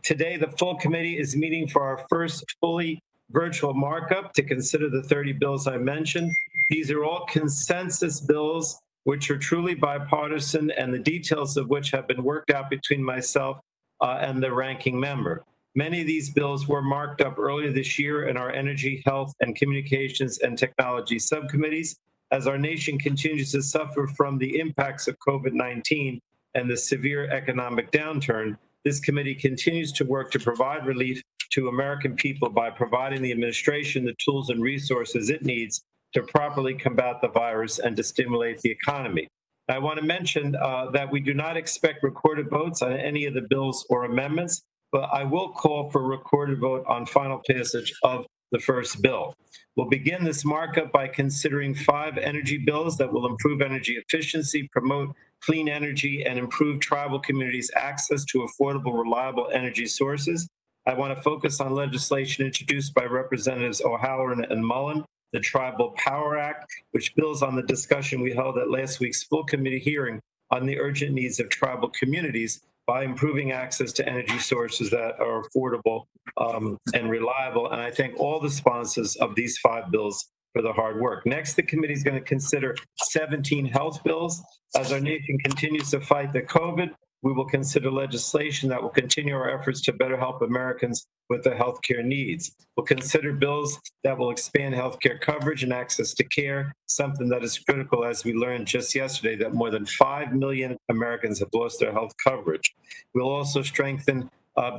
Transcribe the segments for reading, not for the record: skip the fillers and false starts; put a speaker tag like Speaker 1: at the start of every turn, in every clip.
Speaker 1: Today, the full committee is meeting for our first fully virtual markup to consider the 30 bills I mentioned. These are all consensus bills, which are truly bipartisan, and the details of which have been worked out between myself and the ranking member. Many of these bills were marked up earlier this year in our Energy, Health, and Communications and Technology subcommittees. As our nation continues to suffer from the impacts of COVID-19 and the severe economic downturn, this committee continues to work to provide relief to American people by providing the administration the tools and resources it needs to properly combat the virus and to stimulate the economy. I want to mention that we do not expect recorded votes on any of the bills or amendments, but I will call for a recorded vote on final passage of the first bill. We'll begin this markup by considering 5 energy bills that will improve energy efficiency, promote clean energy, and improve tribal communities' access to affordable, reliable energy sources. I want to focus on legislation introduced by Representatives O'Halloran and Mullen, the Tribal Power Act, which builds on the discussion we held at last week's full committee hearing on the urgent needs of tribal communities by improving access to energy sources that are affordable and reliable. And I thank all the sponsors of these 5 bills for the hard work. Next, the committee is going to consider 17 health bills. As our nation continues to fight the COVID, we will consider legislation that will continue our efforts to better help Americans with their healthcare needs. We'll consider bills that will expand healthcare coverage and access to care, something that is critical, as we learned just yesterday, that more than 5 million Americans have lost their health coverage. We'll also strengthen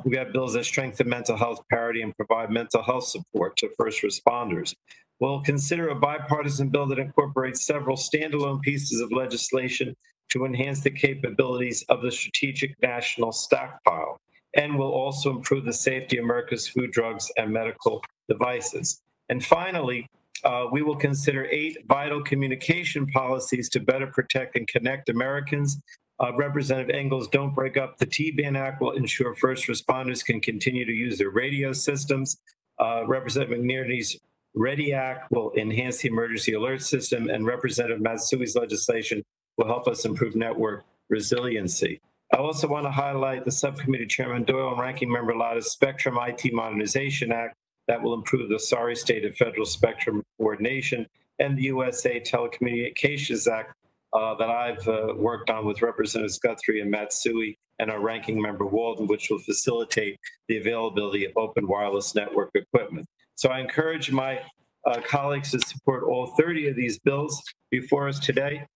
Speaker 1: we have bills that strengthen mental health parity and provide mental health support to first responders. We'll consider a bipartisan bill that incorporates several standalone pieces of legislation to enhance the capabilities of the Strategic National Stockpile, and will also improve the safety of America's food, drugs, and medical devices. And finally, we will consider 8 vital communication policies to better protect and connect Americans. Representative Engel's Don't Break Up the T-Ban Act will ensure first responders can continue to use their radio systems. Representative McNerney's Ready Act will enhance the emergency alert system, and Representative Matsui's legislation will help us improve network resiliency. I also want to highlight the Subcommittee Chairman Doyle and Ranking Member Lotta's Spectrum IT Modernization Act that will improve the sorry state of federal spectrum coordination, and the USA Telecommunications Act that I've worked on with Representatives Guthrie and Matsui and our Ranking Member Walden, which will facilitate the availability of open wireless network equipment. So I encourage my colleagues to support all 30 of these bills before us today.